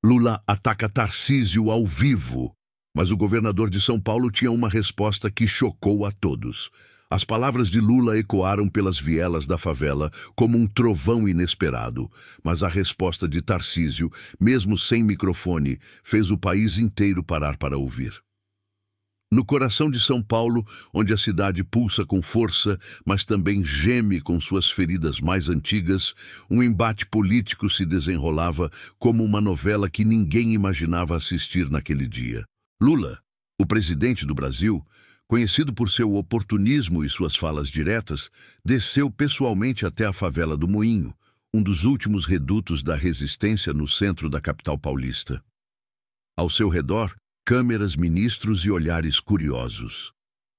Lula ataca Tarcísio ao vivo, mas o governador de São Paulo tinha uma resposta que chocou a todos. As palavras de Lula ecoaram pelas vielas da favela como um trovão inesperado, mas a resposta de Tarcísio, mesmo sem microfone, fez o país inteiro parar para ouvir. No coração de São Paulo, onde a cidade pulsa com força, mas também geme com suas feridas mais antigas, um embate político se desenrolava como uma novela que ninguém imaginava assistir naquele dia. Lula, o presidente do Brasil, conhecido por seu oportunismo e suas falas diretas, desceu pessoalmente até a favela do Moinho, um dos últimos redutos da resistência no centro da capital paulista. Ao seu redor, câmeras, ministros e olhares curiosos.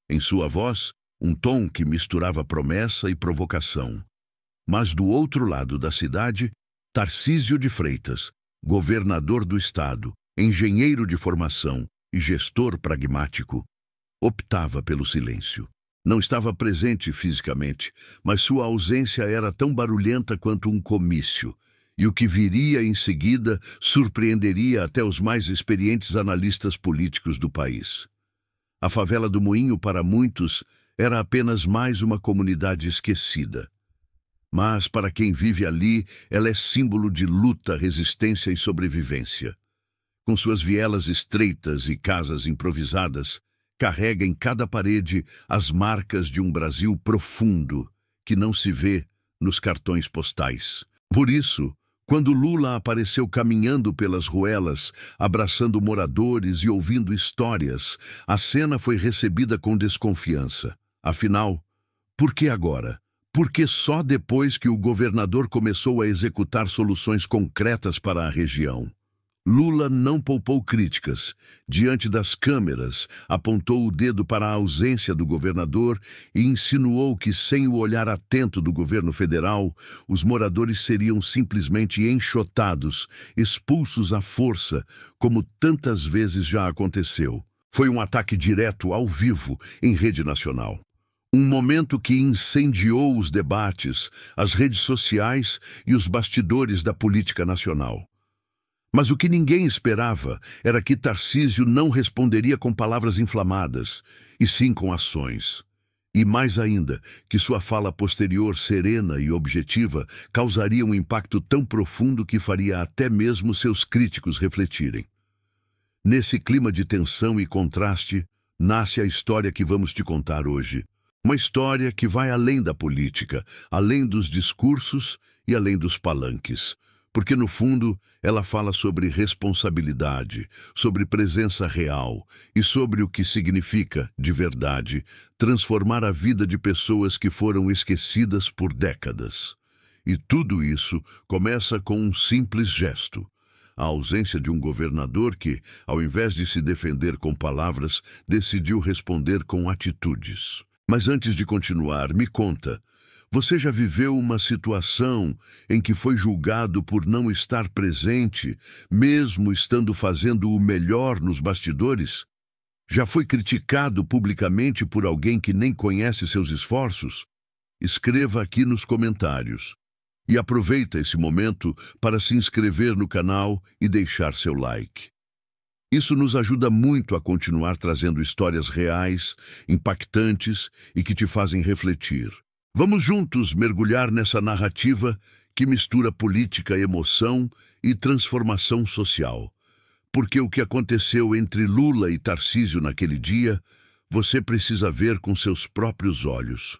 Em sua voz, um tom que misturava promessa e provocação. Mas do outro lado da cidade, Tarcísio de Freitas, governador do estado, engenheiro de formação e gestor pragmático, optava pelo silêncio. Não estava presente fisicamente, mas sua ausência era tão barulhenta quanto um comício, e o que viria em seguida surpreenderia até os mais experientes analistas políticos do país. A favela do Moinho, para muitos, era apenas mais uma comunidade esquecida. Mas, para quem vive ali, ela é símbolo de luta, resistência e sobrevivência. Com suas vielas estreitas e casas improvisadas, carrega em cada parede as marcas de um Brasil profundo, que não se vê nos cartões postais. Por isso, quando Lula apareceu caminhando pelas ruelas, abraçando moradores e ouvindo histórias, a cena foi recebida com desconfiança. Afinal, por que agora? Por que só depois que o governador começou a executar soluções concretas para a região? Lula não poupou críticas. Diante das câmeras, apontou o dedo para a ausência do governador e insinuou que, sem o olhar atento do governo federal, os moradores seriam simplesmente enxotados, expulsos à força, como tantas vezes já aconteceu. Foi um ataque direto, ao vivo, em rede nacional. Um momento que incendiou os debates, as redes sociais e os bastidores da política nacional. Mas o que ninguém esperava era que Tarcísio não responderia com palavras inflamadas, e sim com ações. E mais ainda, que sua fala posterior, serena e objetiva, causaria um impacto tão profundo que faria até mesmo seus críticos refletirem. Nesse clima de tensão e contraste, nasce a história que vamos te contar hoje. Uma história que vai além da política, além dos discursos e além dos palanques. Porque, no fundo, ela fala sobre responsabilidade, sobre presença real e sobre o que significa, de verdade, transformar a vida de pessoas que foram esquecidas por décadas. E tudo isso começa com um simples gesto. A ausência de um governador que, ao invés de se defender com palavras, decidiu responder com atitudes. Mas antes de continuar, me conta, você já viveu uma situação em que foi julgado por não estar presente, mesmo estando fazendo o melhor nos bastidores? Já foi criticado publicamente por alguém que nem conhece seus esforços? Escreva aqui nos comentários. E aproveita esse momento para se inscrever no canal e deixar seu like. Isso nos ajuda muito a continuar trazendo histórias reais, impactantes e que te fazem refletir. Vamos juntos mergulhar nessa narrativa que mistura política, emoção e transformação social. Porque o que aconteceu entre Lula e Tarcísio naquele dia, você precisa ver com seus próprios olhos.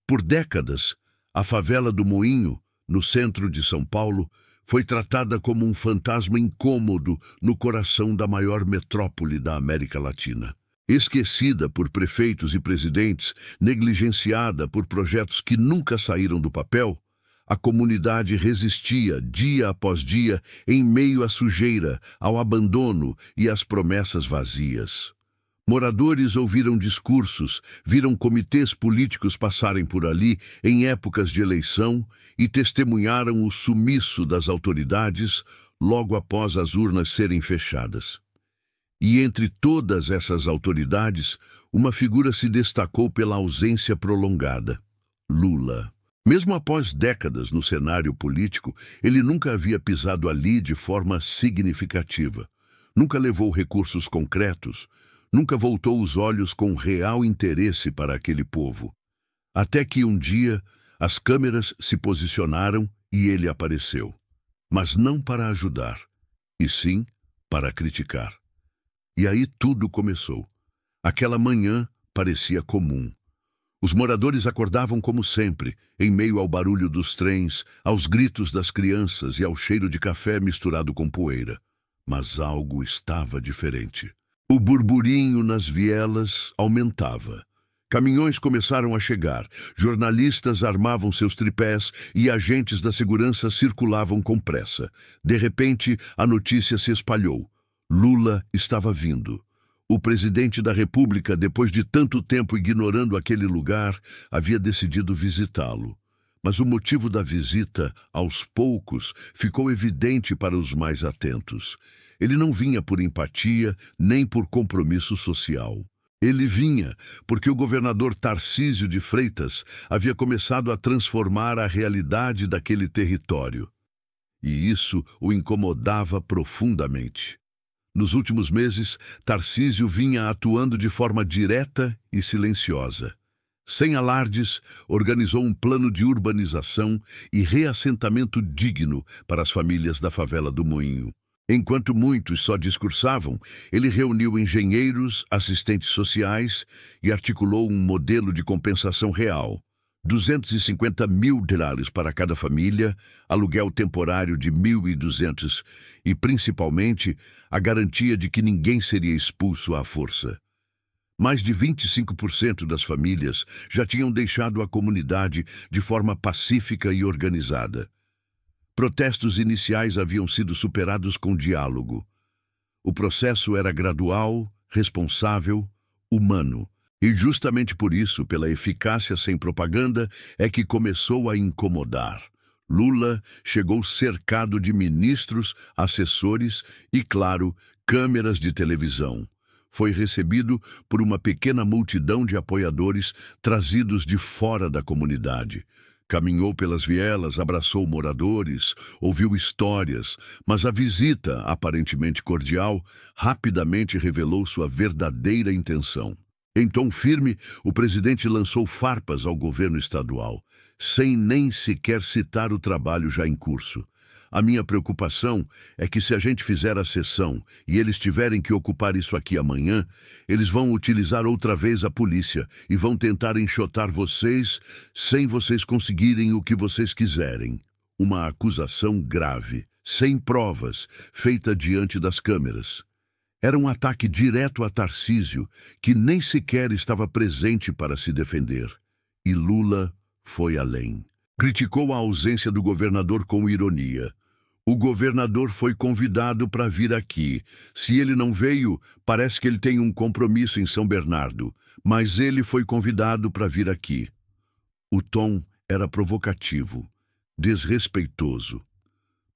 Por décadas, a favela do Moinho, no centro de São Paulo, foi tratada como um fantasma incômodo no coração da maior metrópole da América Latina. Esquecida por prefeitos e presidentes, negligenciada por projetos que nunca saíram do papel, a comunidade resistia dia após dia em meio à sujeira, ao abandono e às promessas vazias. Moradores ouviram discursos, viram comitês políticos passarem por ali em épocas de eleição e testemunharam o sumiço das autoridades logo após as urnas serem fechadas. E entre todas essas autoridades, uma figura se destacou pela ausência prolongada: Lula. Mesmo após décadas no cenário político, ele nunca havia pisado ali de forma significativa. Nunca levou recursos concretos, nunca voltou os olhos com real interesse para aquele povo. Até que um dia, as câmeras se posicionaram e ele apareceu. Mas não para ajudar, e sim para criticar. E aí tudo começou. Aquela manhã parecia comum. Os moradores acordavam como sempre, em meio ao barulho dos trens, aos gritos das crianças e ao cheiro de café misturado com poeira. Mas algo estava diferente. O burburinho nas vielas aumentava. Caminhões começaram a chegar, jornalistas armavam seus tripés e agentes da segurança circulavam com pressa. De repente, a notícia se espalhou. Lula estava vindo. O presidente da República, depois de tanto tempo ignorando aquele lugar, havia decidido visitá-lo. Mas o motivo da visita, aos poucos, ficou evidente para os mais atentos. Ele não vinha por empatia, nem por compromisso social. Ele vinha porque o governador Tarcísio de Freitas havia começado a transformar a realidade daquele território. E isso o incomodava profundamente. Nos últimos meses, Tarcísio vinha atuando de forma direta e silenciosa. Sem alardes, organizou um plano de urbanização e reassentamento digno para as famílias da favela do Moinho. Enquanto muitos só discursavam, ele reuniu engenheiros, assistentes sociais e articulou um modelo de compensação real. 250 mil dólares para cada família, aluguel temporário de 1.200 e, principalmente, a garantia de que ninguém seria expulso à força. Mais de 25% das famílias já tinham deixado a comunidade de forma pacífica e organizada. Protestos iniciais haviam sido superados com diálogo. O processo era gradual, responsável, humano. E justamente por isso, pela eficácia sem propaganda, é que começou a incomodar. Lula chegou cercado de ministros, assessores e, claro, câmeras de televisão. Foi recebido por uma pequena multidão de apoiadores trazidos de fora da comunidade. Caminhou pelas vielas, abraçou moradores, ouviu histórias, mas a visita, aparentemente cordial, rapidamente revelou sua verdadeira intenção. Em tom firme, o presidente lançou farpas ao governo estadual, sem nem sequer citar o trabalho já em curso. A minha preocupação é que se a gente fizer a sessão e eles tiverem que ocupar isso aqui amanhã, eles vão utilizar outra vez a polícia e vão tentar enxotar vocês sem vocês conseguirem o que vocês quiserem. Uma acusação grave, sem provas, feita diante das câmeras. Era um ataque direto a Tarcísio, que nem sequer estava presente para se defender. E Lula foi além. Criticou a ausência do governador com ironia. O governador foi convidado para vir aqui. Se ele não veio, parece que ele tem um compromisso em São Bernardo. Mas ele foi convidado para vir aqui. O tom era provocativo, desrespeitoso.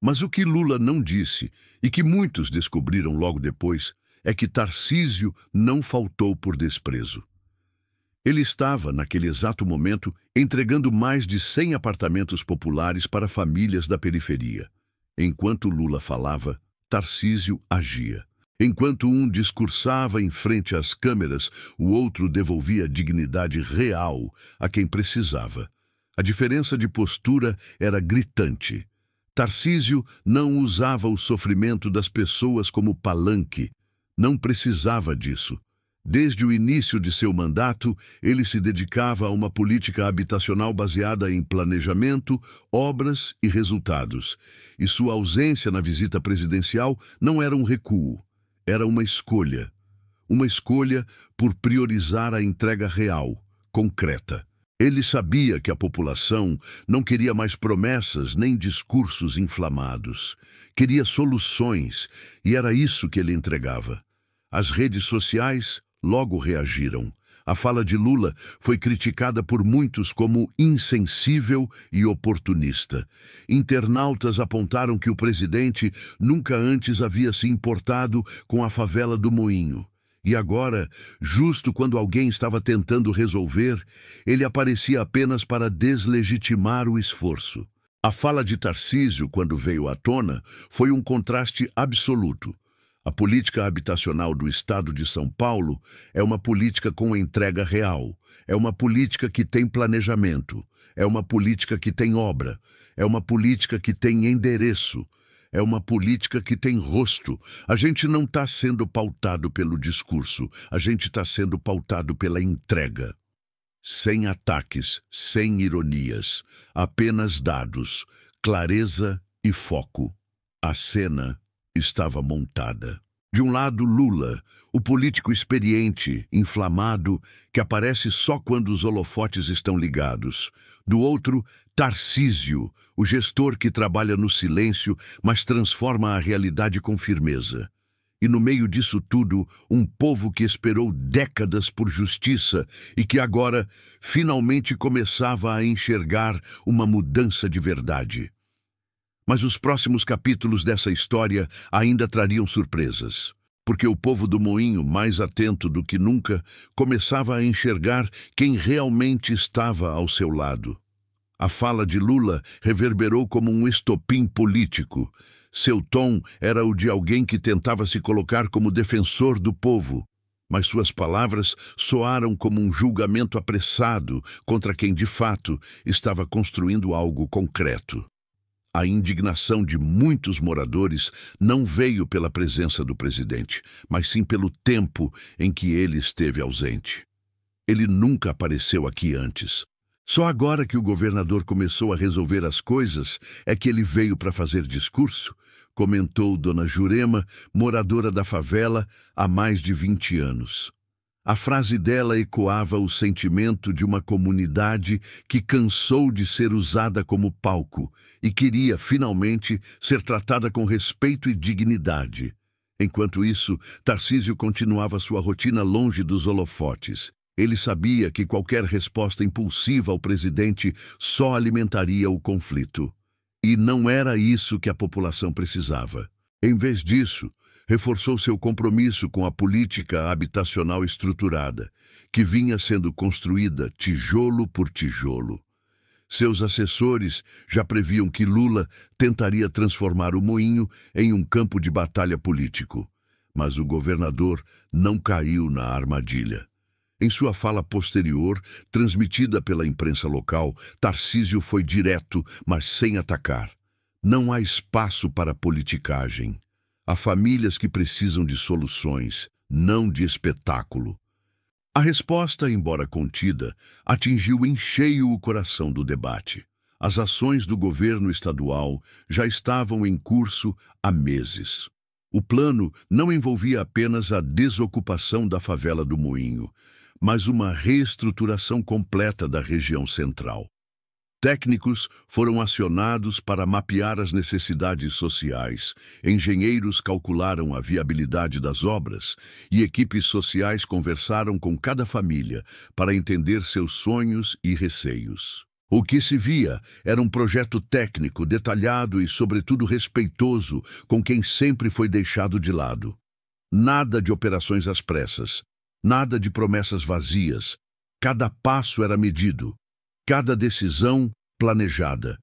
Mas o que Lula não disse, e que muitos descobriram logo depois, é que Tarcísio não faltou por desprezo. Ele estava, naquele exato momento, entregando mais de 100 apartamentos populares para famílias da periferia. Enquanto Lula falava, Tarcísio agia. Enquanto um discursava em frente às câmeras, o outro devolvia dignidade real a quem precisava. A diferença de postura era gritante. Tarcísio não usava o sofrimento das pessoas como palanque. Não precisava disso. Desde o início de seu mandato, ele se dedicava a uma política habitacional baseada em planejamento, obras e resultados. E sua ausência na visita presidencial não era um recuo, era uma escolha. Uma escolha por priorizar a entrega real, concreta. Ele sabia que a população não queria mais promessas nem discursos inflamados. Queria soluções, e era isso que ele entregava. As redes sociais logo reagiram. A fala de Lula foi criticada por muitos como insensível e oportunista. Internautas apontaram que o presidente nunca antes havia se importado com a favela do Moinho. E agora, justo quando alguém estava tentando resolver, ele aparecia apenas para deslegitimar o esforço. A fala de Tarcísio, quando veio à tona, foi um contraste absoluto. A política habitacional do Estado de São Paulo é uma política com entrega real, é uma política que tem planejamento, é uma política que tem obra, é uma política que tem endereço, é uma política que tem rosto. A gente não está sendo pautado pelo discurso, a gente está sendo pautado pela entrega. Sem ataques, sem ironias, apenas dados, clareza e foco. A cena estava montada. De um lado, Lula, o político experiente, inflamado, que aparece só quando os holofotes estão ligados. Do outro, Tarcísio, o gestor que trabalha no silêncio, mas transforma a realidade com firmeza. E no meio disso tudo, um povo que esperou décadas por justiça e que agora finalmente começava a enxergar uma mudança de verdade. Mas os próximos capítulos dessa história ainda trariam surpresas, porque o povo do Moinho, mais atento do que nunca, começava a enxergar quem realmente estava ao seu lado. A fala de Lula reverberou como um estopim político. Seu tom era o de alguém que tentava se colocar como defensor do povo, mas suas palavras soaram como um julgamento apressado contra quem, de fato, estava construindo algo concreto. A indignação de muitos moradores não veio pela presença do presidente, mas sim pelo tempo em que ele esteve ausente. Ele nunca apareceu aqui antes. Só agora que o governador começou a resolver as coisas é que ele veio para fazer discurso, comentou Dona Jurema, moradora da favela há mais de 20 anos. A frase dela ecoava o sentimento de uma comunidade que cansou de ser usada como palco e queria, finalmente, ser tratada com respeito e dignidade. Enquanto isso, Tarcísio continuava sua rotina longe dos holofotes. Ele sabia que qualquer resposta impulsiva ao presidente só alimentaria o conflito. E não era isso que a população precisava. Em vez disso, reforçou seu compromisso com a política habitacional estruturada, que vinha sendo construída tijolo por tijolo. Seus assessores já previam que Lula tentaria transformar o Moinho em um campo de batalha político, mas o governador não caiu na armadilha. Em sua fala posterior, transmitida pela imprensa local, Tarcísio foi direto, mas sem atacar. Não há espaço para politicagem. Há famílias que precisam de soluções, não de espetáculo. A resposta, embora contida, atingiu em cheio o coração do debate. As ações do governo estadual já estavam em curso há meses. O plano não envolvia apenas a desocupação da favela do Moinho, mas uma reestruturação completa da região central. Técnicos foram acionados para mapear as necessidades sociais, engenheiros calcularam a viabilidade das obras e equipes sociais conversaram com cada família para entender seus sonhos e receios. O que se via era um projeto técnico, detalhado e, sobretudo, respeitoso com quem sempre foi deixado de lado. Nada de operações às pressas. Nada de promessas vazias. Cada passo era medido, cada decisão planejada.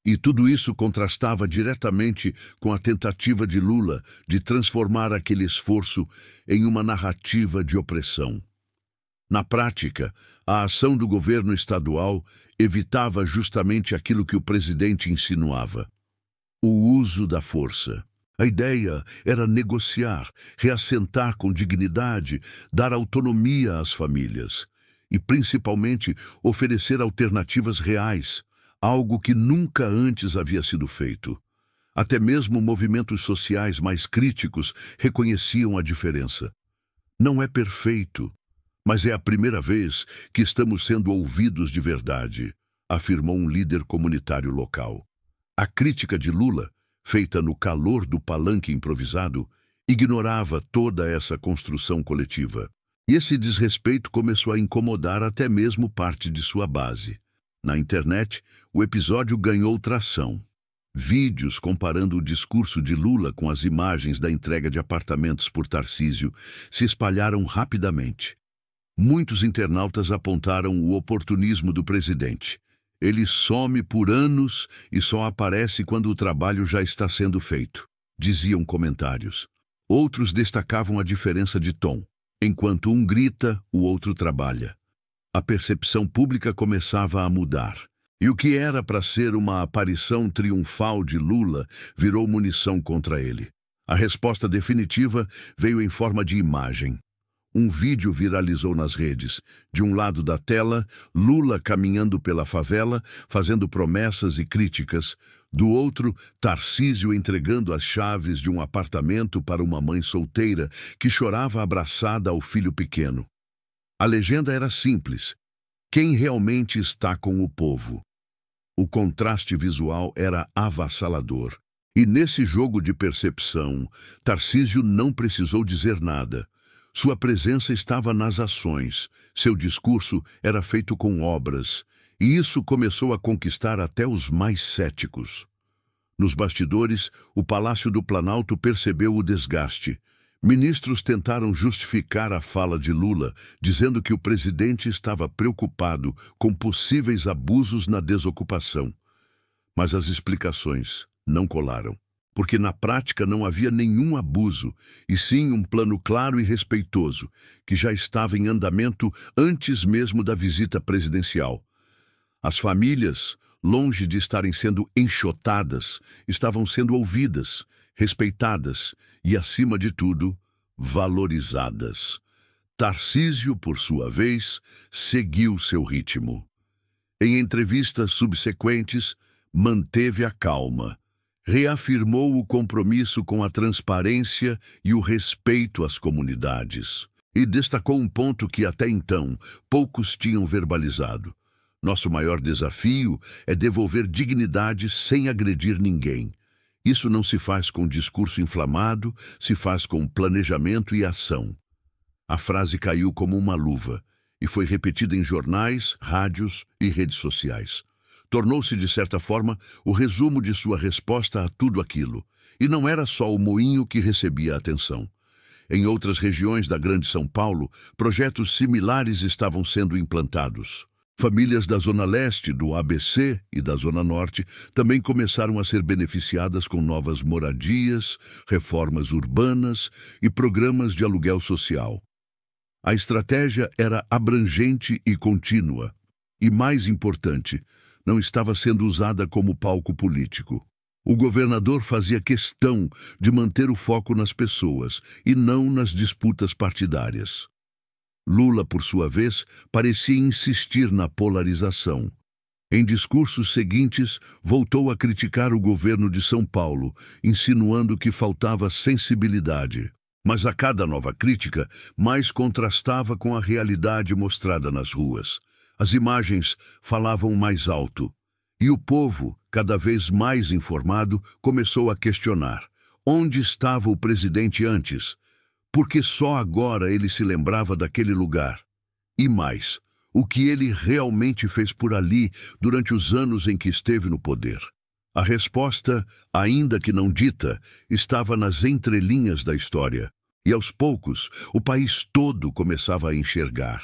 E tudo isso contrastava diretamente com a tentativa de Lula de transformar aquele esforço em uma narrativa de opressão. Na prática, a ação do governo estadual evitava justamente aquilo que o presidente insinuava: o uso da força. A ideia era negociar, reassentar com dignidade, dar autonomia às famílias e, principalmente, oferecer alternativas reais, algo que nunca antes havia sido feito. Até mesmo movimentos sociais mais críticos reconheciam a diferença. Não é perfeito, mas é a primeira vez que estamos sendo ouvidos de verdade, afirmou um líder comunitário local. A crítica de Lula, feita no calor do palanque improvisado, ignorava toda essa construção coletiva. E esse desrespeito começou a incomodar até mesmo parte de sua base. Na internet, o episódio ganhou tração. Vídeos comparando o discurso de Lula com as imagens da entrega de apartamentos por Tarcísio se espalharam rapidamente. Muitos internautas apontaram o oportunismo do presidente. Ele some por anos e só aparece quando o trabalho já está sendo feito, diziam comentários. Outros destacavam a diferença de tom. Enquanto um grita, o outro trabalha. A percepção pública começava a mudar. E o que era para ser uma aparição triunfal de Lula virou munição contra ele. A resposta definitiva veio em forma de imagem. Um vídeo viralizou nas redes. De um lado da tela, Lula caminhando pela favela, fazendo promessas e críticas. Do outro, Tarcísio entregando as chaves de um apartamento para uma mãe solteira que chorava abraçada ao filho pequeno. A legenda era simples: quem realmente está com o povo? O contraste visual era avassalador. E nesse jogo de percepção, Tarcísio não precisou dizer nada. Sua presença estava nas ações, seu discurso era feito com obras, e isso começou a conquistar até os mais céticos. Nos bastidores, o Palácio do Planalto percebeu o desgaste. Ministros tentaram justificar a fala de Lula, dizendo que o presidente estava preocupado com possíveis abusos na desocupação. Mas as explicações não colaram, porque na prática não havia nenhum abuso, e sim um plano claro e respeitoso, que já estava em andamento antes mesmo da visita presidencial. As famílias, longe de estarem sendo enxotadas, estavam sendo ouvidas, respeitadas e, acima de tudo, valorizadas. Tarcísio, por sua vez, seguiu seu ritmo. Em entrevistas subsequentes, manteve a calma. Reafirmou o compromisso com a transparência e o respeito às comunidades. E destacou um ponto que até então poucos tinham verbalizado. Nosso maior desafio é devolver dignidade sem agredir ninguém. Isso não se faz com discurso inflamado, se faz com planejamento e ação. A frase caiu como uma luva e foi repetida em jornais, rádios e redes sociais. Tornou-se, de certa forma, o resumo de sua resposta a tudo aquilo. E não era só o Moinho que recebia atenção. Em outras regiões da Grande São Paulo, projetos similares estavam sendo implantados. Famílias da Zona Leste, do ABC e da Zona Norte também começaram a ser beneficiadas com novas moradias, reformas urbanas e programas de aluguel social. A estratégia era abrangente e contínua. E, mais importante, não estava sendo usada como palco político. O governador fazia questão de manter o foco nas pessoas e não nas disputas partidárias. Lula, por sua vez, parecia insistir na polarização. Em discursos seguintes, voltou a criticar o governo de São Paulo, insinuando que faltava sensibilidade. Mas a cada nova crítica, mais contrastava com a realidade mostrada nas ruas. As imagens falavam mais alto. E o povo, cada vez mais informado, começou a questionar: onde estava o presidente antes? Porque só agora ele se lembrava daquele lugar. E mais, o que ele realmente fez por ali durante os anos em que esteve no poder? A resposta, ainda que não dita, estava nas entrelinhas da história. E aos poucos, o país todo começava a enxergar.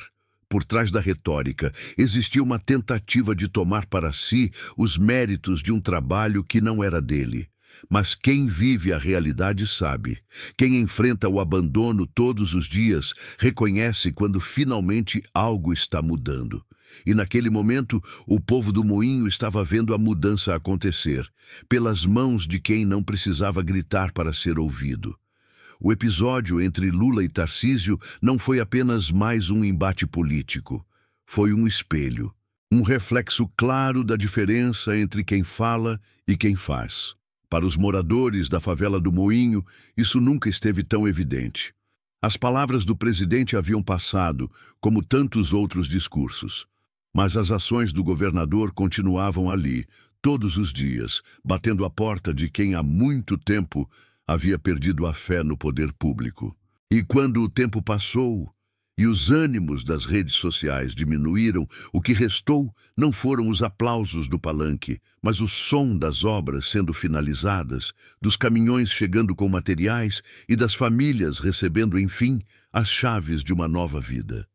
Por trás da retórica, existia uma tentativa de tomar para si os méritos de um trabalho que não era dele. Mas quem vive a realidade sabe. Quem enfrenta o abandono todos os dias reconhece quando finalmente algo está mudando. E naquele momento, o povo do Moinho estava vendo a mudança acontecer, pelas mãos de quem não precisava gritar para ser ouvido. O episódio entre Lula e Tarcísio não foi apenas mais um embate político. Foi um espelho, um reflexo claro da diferença entre quem fala e quem faz. Para os moradores da favela do Moinho, isso nunca esteve tão evidente. As palavras do presidente haviam passado, como tantos outros discursos. Mas as ações do governador continuavam ali, todos os dias, batendo a porta de quem há muito tempo havia perdido a fé no poder público. E quando o tempo passou, E os ânimos das redes sociais diminuíram. O que restou não foram os aplausos do palanque, mas o som das obras sendo finalizadas, dos caminhões chegando com materiais e das famílias recebendo, enfim, as chaves de uma nova vida.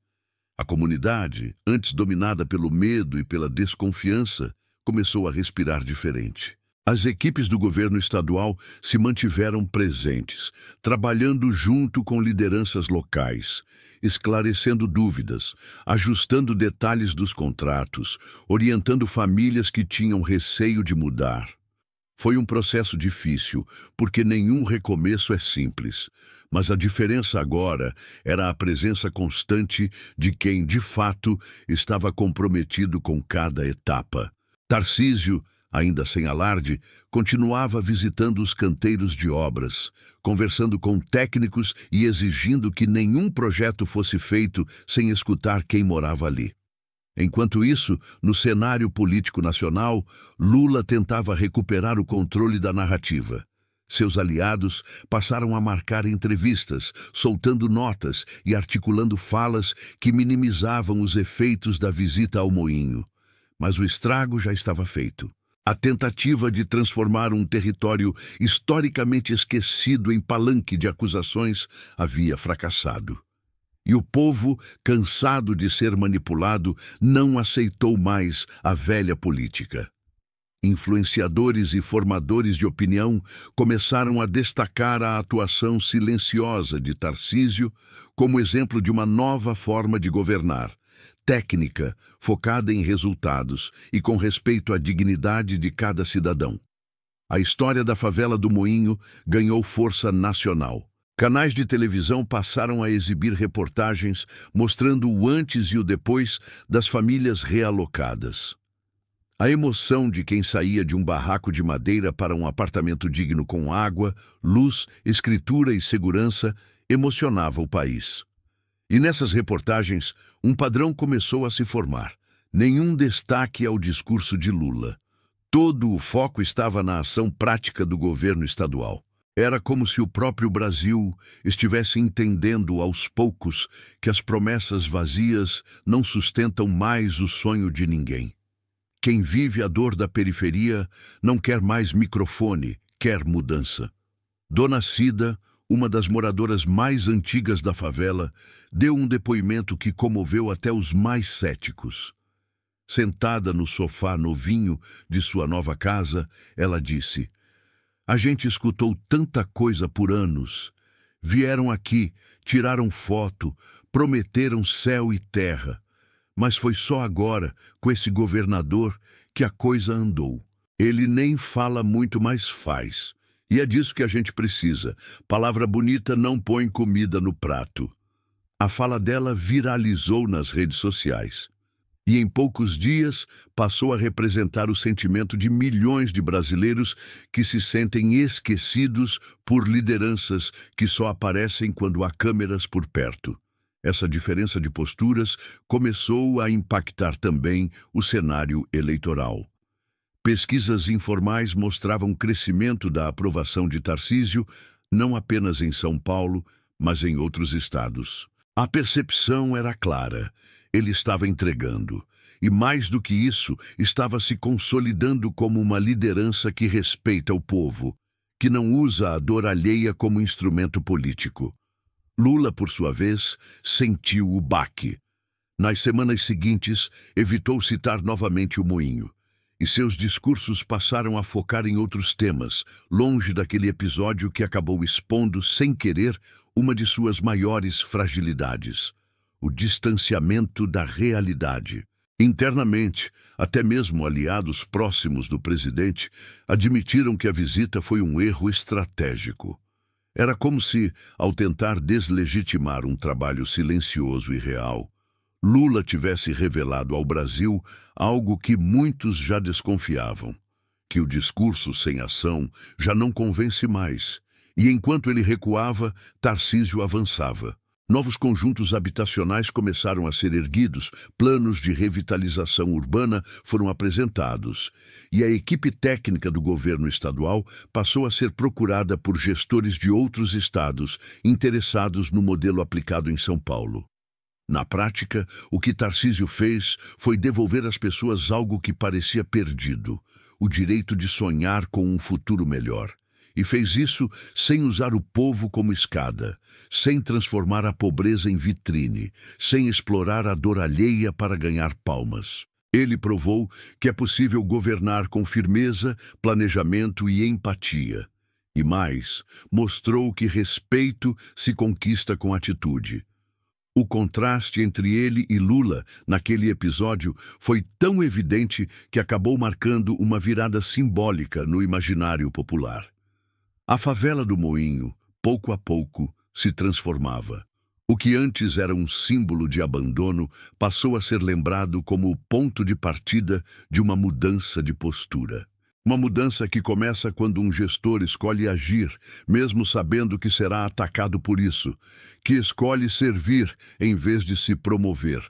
A comunidade, antes dominada pelo medo e pela desconfiança, começou a respirar diferente. As equipes do governo estadual se mantiveram presentes, trabalhando junto com lideranças locais, esclarecendo dúvidas, ajustando detalhes dos contratos, orientando famílias que tinham receio de mudar. Foi um processo difícil, porque nenhum recomeço é simples, mas a diferença agora era a presença constante de quem, de fato, estava comprometido com cada etapa. Tarcísio, ainda sem alarde, continuava visitando os canteiros de obras, conversando com técnicos e exigindo que nenhum projeto fosse feito sem escutar quem morava ali. Enquanto isso, no cenário político nacional, Lula tentava recuperar o controle da narrativa. Seus aliados passaram a marcar entrevistas, soltando notas e articulando falas que minimizavam os efeitos da visita ao moinho. Mas o estrago já estava feito. A tentativa de transformar um território historicamente esquecido em palanque de acusações havia fracassado. E o povo, cansado de ser manipulado, não aceitou mais a velha política. Influenciadores e formadores de opinião começaram a destacar a atuação silenciosa de Tarcísio como exemplo de uma nova forma de governar, técnica, focada em resultados e com respeito à dignidade de cada cidadão. A história da favela do Moinho ganhou força nacional. Canais de televisão passaram a exibir reportagens mostrando o antes e o depois das famílias realocadas. A emoção de quem saía de um barraco de madeira para um apartamento digno com água, luz, escritura e segurança emocionava o país. E nessas reportagens, um padrão começou a se formar. Nenhum destaque ao discurso de Lula. Todo o foco estava na ação prática do governo estadual. Era como se o próprio Brasil estivesse entendendo aos poucos que as promessas vazias não sustentam mais o sonho de ninguém. Quem vive a dor da periferia não quer mais microfone, quer mudança. Dona Cida, uma das moradoras mais antigas da favela, deu um depoimento que comoveu até os mais céticos. Sentada no sofá novinho de sua nova casa, ela disse: "A gente escutou tanta coisa por anos. Vieram aqui, tiraram foto, prometeram céu e terra. Mas foi só agora, com esse governador, que a coisa andou. Ele nem fala muito, mas faz. E é disso que a gente precisa. Palavra bonita não põe comida no prato." A fala dela viralizou nas redes sociais. E em poucos dias passou a representar o sentimento de milhões de brasileiros que se sentem esquecidos por lideranças que só aparecem quando há câmeras por perto. Essa diferença de posturas começou a impactar também o cenário eleitoral. Pesquisas informais mostravam crescimento da aprovação de Tarcísio, não apenas em São Paulo, mas em outros estados. A percepção era clara. Ele estava entregando. E mais do que isso, estava se consolidando como uma liderança que respeita o povo, que não usa a dor alheia como instrumento político. Lula, por sua vez, sentiu o baque. Nas semanas seguintes, evitou citar novamente o moinho. E seus discursos passaram a focar em outros temas, longe daquele episódio que acabou expondo, sem querer, uma de suas maiores fragilidades: o distanciamento da realidade. Internamente, até mesmo aliados próximos do presidente admitiram que a visita foi um erro estratégico. Era como se, ao tentar deslegitimar um trabalho silencioso e real, Lula tivesse revelado ao Brasil algo que muitos já desconfiavam: que o discurso sem ação já não convence mais. E enquanto ele recuava, Tarcísio avançava. Novos conjuntos habitacionais começaram a ser erguidos, planos de revitalização urbana foram apresentados, e a equipe técnica do governo estadual passou a ser procurada por gestores de outros estados interessados no modelo aplicado em São Paulo. Na prática, o que Tarcísio fez foi devolver às pessoas algo que parecia perdido, o direito de sonhar com um futuro melhor. E fez isso sem usar o povo como escada, sem transformar a pobreza em vitrine, sem explorar a dor alheia para ganhar palmas. Ele provou que é possível governar com firmeza, planejamento e empatia. E mais, mostrou que respeito se conquista com atitude. O contraste entre ele e Lula, naquele episódio, foi tão evidente que acabou marcando uma virada simbólica no imaginário popular. A favela do Moinho, pouco a pouco, se transformava. O que antes era um símbolo de abandono passou a ser lembrado como o ponto de partida de uma mudança de postura. Uma mudança que começa quando um gestor escolhe agir, mesmo sabendo que será atacado por isso, que escolhe servir em vez de se promover,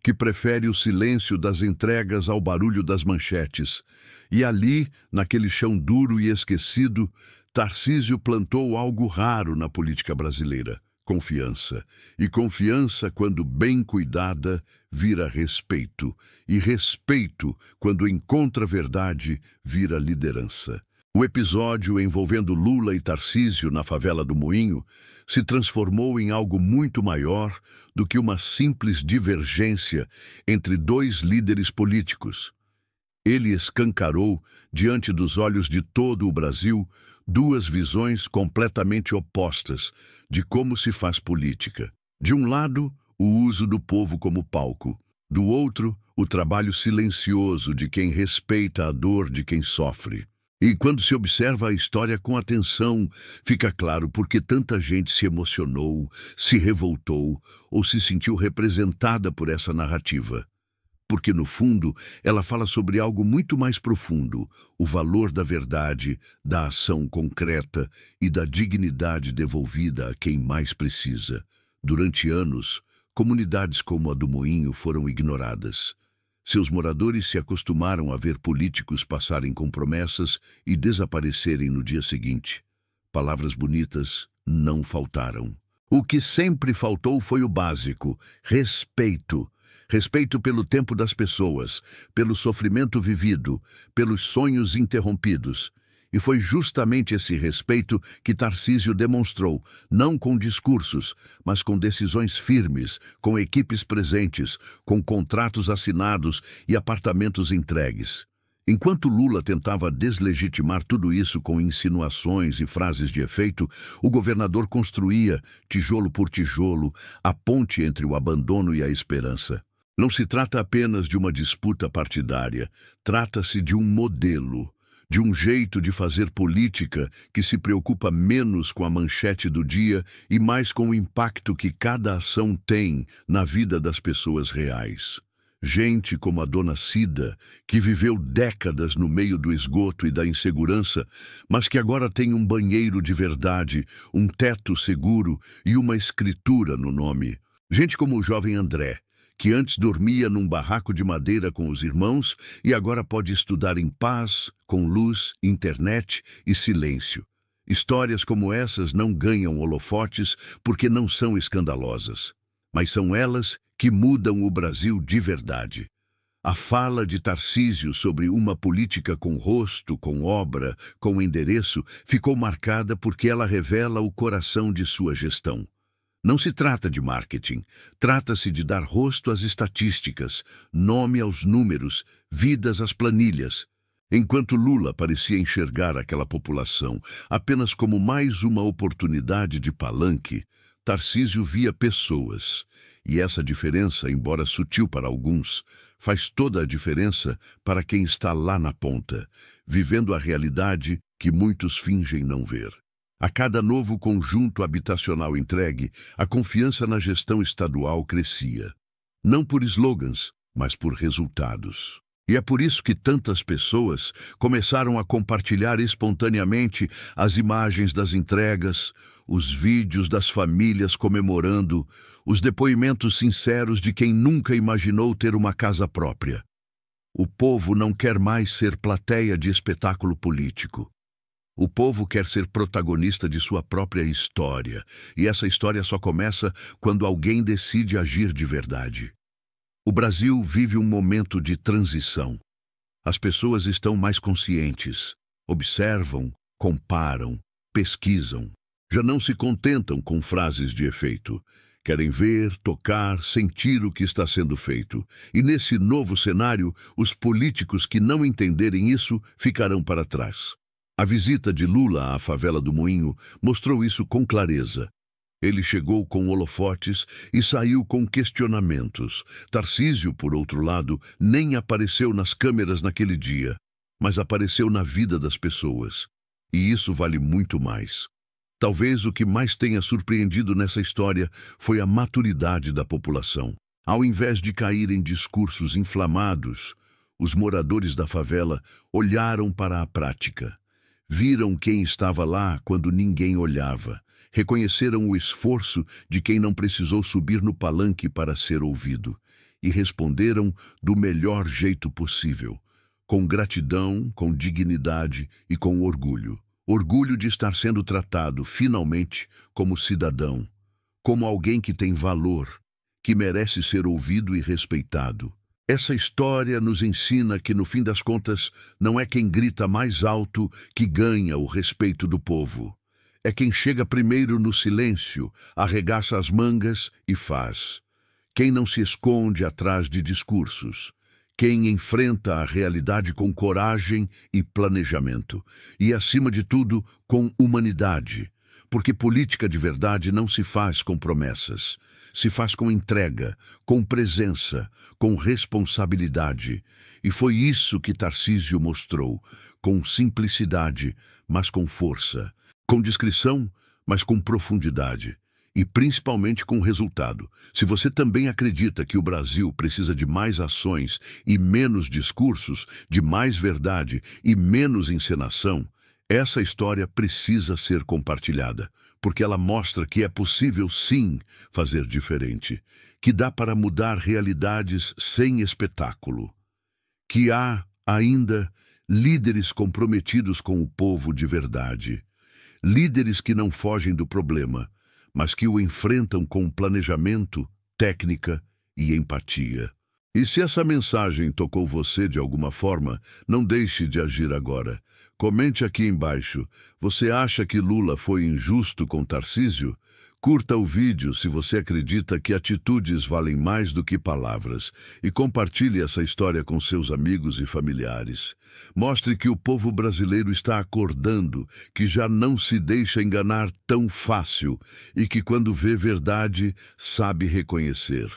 que prefere o silêncio das entregas ao barulho das manchetes. E ali, naquele chão duro e esquecido, Tarcísio plantou algo raro na política brasileira: confiança. E confiança, quando bem cuidada, vira respeito. E respeito, quando encontra verdade, vira liderança. O episódio envolvendo Lula e Tarcísio na favela do Moinho se transformou em algo muito maior do que uma simples divergência entre dois líderes políticos. Ele escancarou, diante dos olhos de todo o Brasil, duas visões completamente opostas de como se faz política. De um lado, o uso do povo como palco. Do outro, o trabalho silencioso de quem respeita a dor de quem sofre. E quando se observa a história com atenção, fica claro por que tanta gente se emocionou, se revoltou ou se sentiu representada por essa narrativa. Porque, no fundo, ela fala sobre algo muito mais profundo: o valor da verdade, da ação concreta e da dignidade devolvida a quem mais precisa. Durante anos, comunidades como a do Moinho foram ignoradas. Seus moradores se acostumaram a ver políticos passarem com promessas e desaparecerem no dia seguinte. Palavras bonitas não faltaram. O que sempre faltou foi o básico: respeito. Respeito pelo tempo das pessoas, pelo sofrimento vivido, pelos sonhos interrompidos. E foi justamente esse respeito que Tarcísio demonstrou, não com discursos, mas com decisões firmes, com equipes presentes, com contratos assinados e apartamentos entregues. Enquanto Lula tentava deslegitimar tudo isso com insinuações e frases de efeito, o governador construía, tijolo por tijolo, a ponte entre o abandono e a esperança. Não se trata apenas de uma disputa partidária, trata-se de um modelo, de um jeito de fazer política que se preocupa menos com a manchete do dia e mais com o impacto que cada ação tem na vida das pessoas reais. Gente como a dona Cida, que viveu décadas no meio do esgoto e da insegurança, mas que agora tem um banheiro de verdade, um teto seguro e uma escritura no nome. Gente como o jovem André, que antes dormia num barraco de madeira com os irmãos e agora pode estudar em paz, com luz, internet e silêncio. Histórias como essas não ganham holofotes porque não são escandalosas, mas são elas que mudam o Brasil de verdade. A fala de Tarcísio sobre uma política com rosto, com obra, com endereço, ficou marcada porque ela revela o coração de sua gestão. Não se trata de marketing, trata-se de dar rosto às estatísticas, nome aos números, vidas às planilhas. Enquanto Lula parecia enxergar aquela população apenas como mais uma oportunidade de palanque, Tarcísio via pessoas. E essa diferença, embora sutil para alguns, faz toda a diferença para quem está lá na ponta, vivendo a realidade que muitos fingem não ver. A cada novo conjunto habitacional entregue, a confiança na gestão estadual crescia. Não por slogans, mas por resultados. E é por isso que tantas pessoas começaram a compartilhar espontaneamente as imagens das entregas, os vídeos das famílias comemorando, os depoimentos sinceros de quem nunca imaginou ter uma casa própria. O povo não quer mais ser plateia de espetáculo político. O povo quer ser protagonista de sua própria história, e essa história só começa quando alguém decide agir de verdade. O Brasil vive um momento de transição. As pessoas estão mais conscientes, observam, comparam, pesquisam. Já não se contentam com frases de efeito. Querem ver, tocar, sentir o que está sendo feito. E nesse novo cenário, os políticos que não entenderem isso ficarão para trás. A visita de Lula à favela do Moinho mostrou isso com clareza. Ele chegou com holofotes e saiu com questionamentos. Tarcísio, por outro lado, nem apareceu nas câmeras naquele dia, mas apareceu na vida das pessoas. E isso vale muito mais. Talvez o que mais tenha surpreendido nessa história foi a maturidade da população. Ao invés de cair em discursos inflamados, os moradores da favela olharam para a prática. Viram quem estava lá quando ninguém olhava. Reconheceram o esforço de quem não precisou subir no palanque para ser ouvido. E responderam do melhor jeito possível. Com gratidão, com dignidade e com orgulho. Orgulho de estar sendo tratado, finalmente, como cidadão. Como alguém que tem valor, que merece ser ouvido e respeitado. Essa história nos ensina que, no fim das contas, não é quem grita mais alto que ganha o respeito do povo. É quem chega primeiro no silêncio, arregaça as mangas e faz. Quem não se esconde atrás de discursos. Quem enfrenta a realidade com coragem e planejamento. E, acima de tudo, com humanidade. Porque política de verdade não se faz com promessas. Se faz com entrega, com presença, com responsabilidade. E foi isso que Tarcísio mostrou, com simplicidade, mas com força, com discrição, mas com profundidade, e principalmente com resultado. Se você também acredita que o Brasil precisa de mais ações e menos discursos, de mais verdade e menos encenação, essa história precisa ser compartilhada, porque ela mostra que é possível, sim, fazer diferente, que dá para mudar realidades sem espetáculo, que há, ainda, líderes comprometidos com o povo de verdade, líderes que não fogem do problema, mas que o enfrentam com planejamento, técnica e empatia. E se essa mensagem tocou você de alguma forma, não deixe de agir agora. Comente aqui embaixo. Você acha que Lula foi injusto com Tarcísio? Curta o vídeo se você acredita que atitudes valem mais do que palavras e compartilhe essa história com seus amigos e familiares. Mostre que o povo brasileiro está acordando, que já não se deixa enganar tão fácil e que, quando vê verdade, sabe reconhecer.